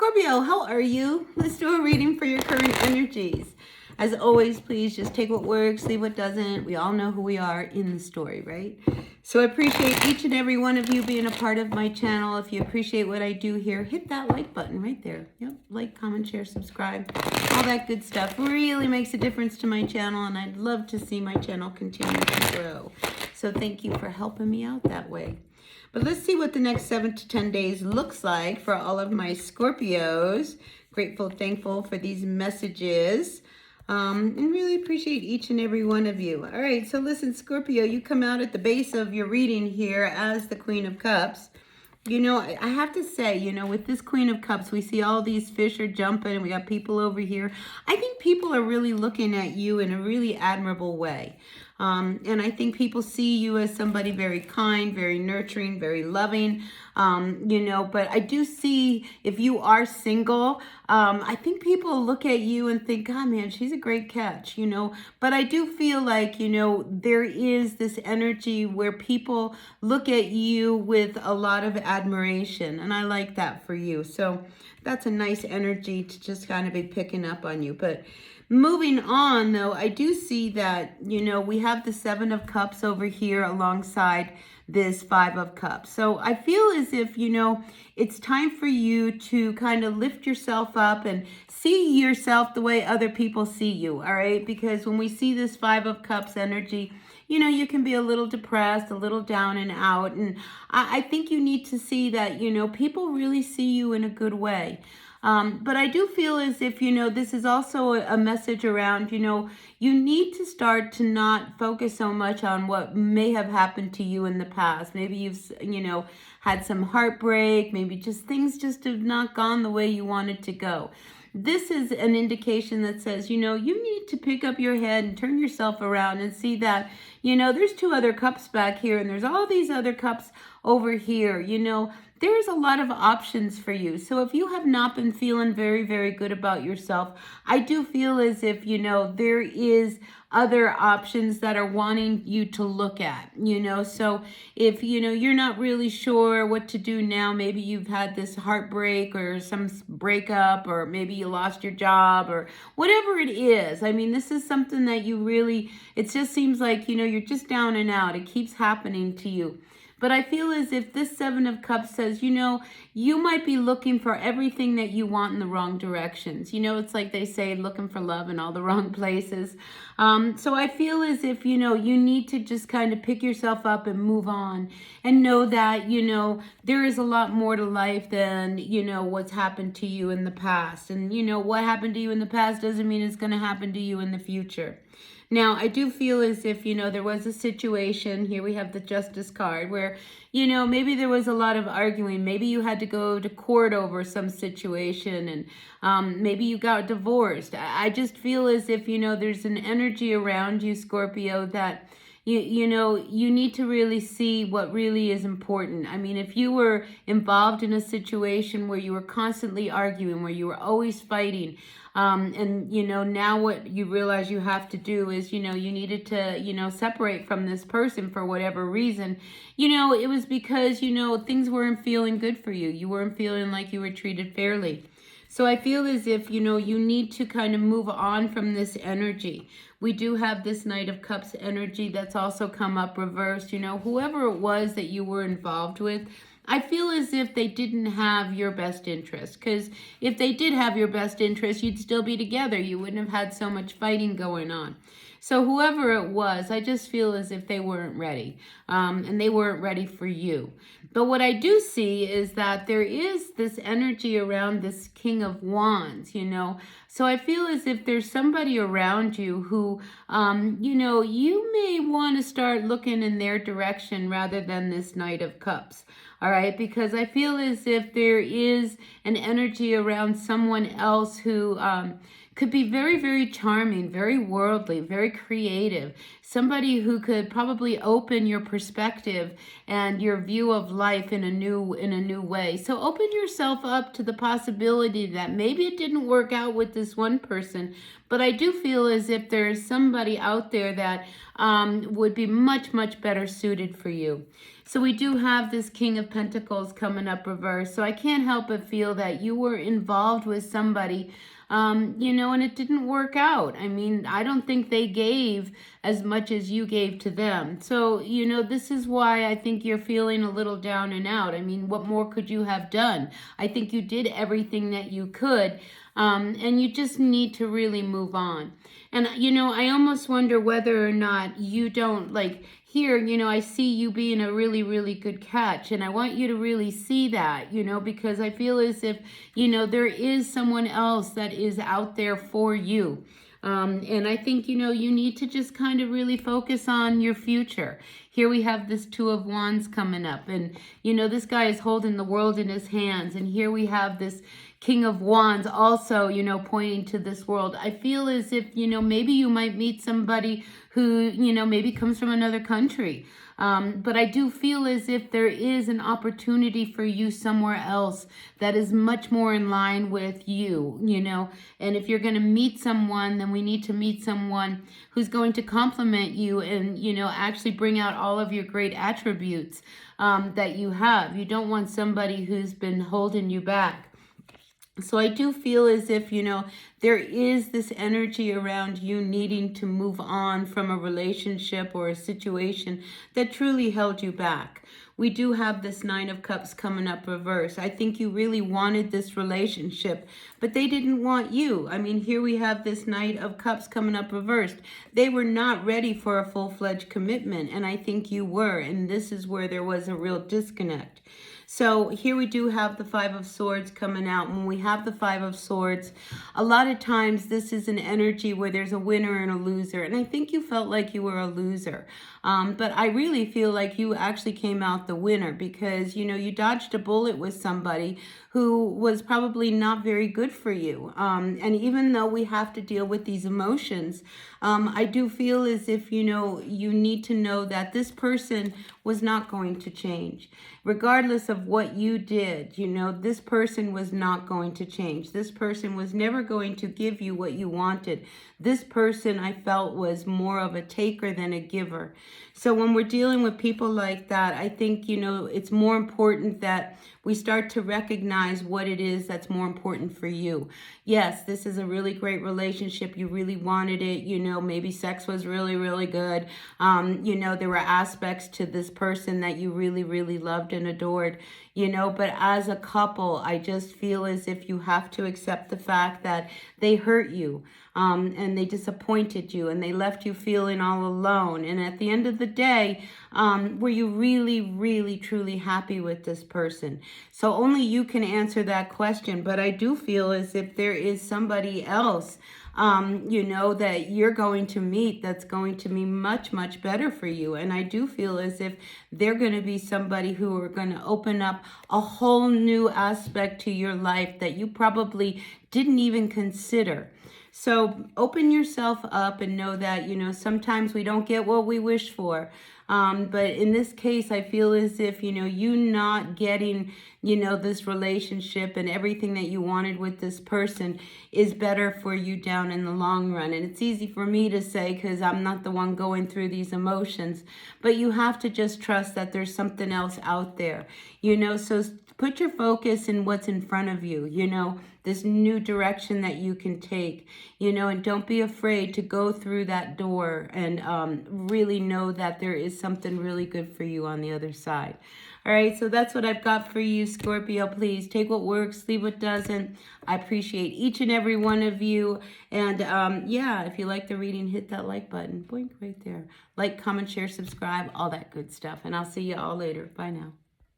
Scorpio, how are you? Let's do a reading for your current energies. As always, please just take what works, leave what doesn't. We all know who we are in the story, right? So I appreciate each and every one of you being a part of my channel. If you appreciate what I do here, hit that like button right there. Yep, like, comment, share, subscribe, all that good stuff. Really makes a difference to my channel, and I'd love to see my channel continue to grow. So thank you for helping me out that way. But let's see what the next 7 to 10 days looks like for all of my Scorpios. Grateful, thankful for these messages. And really appreciate each and every one of you. All right, so listen, Scorpio, you come out at the base of your reading here as the Queen of Cups. You know, I have to say, you know, with this Queen of Cups, we see all these fish are jumping and we got people over here. I think people are really looking at you in a really admirable way. And I think people see you as somebody very kind, very nurturing, very loving, you know, but I do see if you are single, I think people look at you and think, God, man, she's a great catch, you know, but I do feel like, you know, there is this energy where people look at you with a lot of admiration, and I like that for you. So that's a nice energy to just kind of be picking up on you. But moving on, though, I do see that, you know, we have the Seven of Cups over here alongside this Five of Cups. So I feel as if, you know, it's time for you to kind of lift yourself up and see yourself the way other people see you, all right? Because when we see this Five of Cups energy, you know, you can be a little depressed, a little down and out. And I think you need to see that, you know, people really see you in a good way. But I do feel as if, you know, this is also a message around, you know, you need to start to not focus so much on what may have happened to you in the past. Maybe you've, you know, had some heartbreak, maybe just things just have not gone the way you wanted to go. This is an indication that says, you know, you need to pick up your head and turn yourself around and see that, you know, there's two other cups back here and there's all these other cups over here. You know, there's a lot of options for you. So if you have not been feeling very, very good about yourself, I do feel as if, you know, there is other options that are wanting you to look at, you know. So if, you know, you're not really sure what to do now, maybe you've had this heartbreak or some breakup, or maybe you lost your job or whatever it is. I mean, this is something that you really, it just seems like, you know, you're just down and out. It keeps happening to you. But I feel as if this Seven of Cups says, you know, you might be looking for everything that you want in the wrong directions. You know, it's like they say, looking for love in all the wrong places. So I feel as if, you know, you need to just kind of pick yourself up and move on and know that, you know, there is a lot more to life than, you know, what's happened to you in the past. And, you know, what happened to you in the past doesn't mean it's going to happen to you in the future. Now, I do feel as if, you know, there was a situation, here we have the Justice card, where, you know, maybe there was a lot of arguing. Maybe you had to go to court over some situation, and maybe you got divorced. I just feel as if, you know, there's an energy around you, Scorpio, that you know, you need to really see what really is important. I mean, if you were involved in a situation where you were constantly arguing, where you were always fighting, and, you know, now what you realize you have to do is, you know, you needed to, you know, separate from this person for whatever reason. You know, it was because, you know, things weren't feeling good for you. You weren't feeling like you were treated fairly. So I feel as if, you know, you need to kind of move on from this energy. We do have this Knight of Cups energy that's also come up reversed. You know, whoever it was that you were involved with, I feel as if they didn't have your best interest. Because if they did have your best interest, you'd still be together. You wouldn't have had so much fighting going on. So whoever it was, I just feel as if they weren't ready. And they weren't ready for you. But what I do see is that there is this energy around this King of Wands, you know. So I feel as if there's somebody around you who, you know, you may want to start looking in their direction rather than this Knight of Cups. All right, because I feel as if there is an energy around someone else who could be very, very charming, very worldly, very creative. Somebody who could probably open your perspective and your view of life in a new way. So open yourself up to the possibility that maybe it didn't work out with this one person, But I do feel as if there is somebody out there that would be much, much better suited for you. So we do have this King of Pentacles coming up reverse. So I can't help but feel that you were involved with somebody, you know, and it didn't work out. I mean, I don't think they gave as much as you gave to them. So, you know, this is why I think you're feeling a little down and out. I mean, what more could you have done? I think you did everything that you could, and you just need to really move on. And, you know, I almost wonder whether or not you don't, like, here, you know, I see you being a really, really good catch. And I want you to really see that, you know, because I feel as if, you know, there is someone else that is out there for you. And I think, you know, you need to just kind of really focus on your future. Here we have this Two of Wands coming up. And, you know, this guy is holding the world in his hands. And here we have this King of Wands also, you know, pointing to this world. I feel as if, you know, maybe you might meet somebody who, you know, maybe comes from another country. But I do feel as if there is an opportunity for you somewhere else that is much more in line with you, you know. And if you're going to meet someone, then we need to meet someone who's going to compliment you and, you know, actually bring out all of your great attributes that you have. You don't want somebody who's been holding you back. So I do feel as if, you know, there is this energy around you needing to move on from a relationship or a situation that truly held you back. We do have this Nine of Cups coming up reverse. I think you really wanted this relationship, but they didn't want you. I mean, here we have this Knight of Cups coming up reversed. They were not ready for a full-fledged commitment, and I think you were, and this is where there was a real disconnect. So here we do have the Five of Swords coming out. When we have the Five of Swords, a lot of times this is an energy where there's a winner and a loser. And I think you felt like you were a loser. But I really feel like you actually came out the winner because, you know, you dodged a bullet with somebody who was probably not very good for you. And even though we have to deal with these emotions, I do feel as if, you know, you need to know that this person was not going to change. Regardless of what you did, you know, this person was not going to change. This person was never going to give you what you wanted. This person, I felt, was more of a taker than a giver. So when we're dealing with people like that, I think, you know, it's more important that we start to recognize what it is that's more important for you. Yes, this is a really great relationship. You really wanted it. You know, maybe sex was really, really good. You know, there were aspects to this person that you really, really loved and adored, you know, but as a couple, I just feel as if you have to accept the fact that they hurt you, and they disappointed you, and they left you feeling all alone. And at the end of the day, were you really, really, truly happy with this person? So only you can answer that question. But I do feel as if there is somebody else, you know, that you're going to meet that's going to be much, much better for you. And I do feel as if they're going to be somebody who are going to open up a whole new aspect to your life that you probably didn't even consider. So open yourself up and know that, you know, sometimes we don't get what we wish for. But in this case, I feel as if, you know, you not getting, you know, this relationship and everything that you wanted with this person is better for you down in the long run. And it's easy for me to say because I'm not the one going through these emotions. But you have to just trust that there's something else out there, you know. So put your focus in what's in front of you, you know, this new direction that you can take, you know, and don't be afraid to go through that door and really know that there is something really good for you on the other side. All right, so that's what I've got for you, Scorpio. Please take what works, leave what doesn't. I appreciate each and every one of you. And yeah, if you like the reading, hit that like button. Boink, right there. Like, comment, share, subscribe, all that good stuff. And I'll see you all later. Bye now.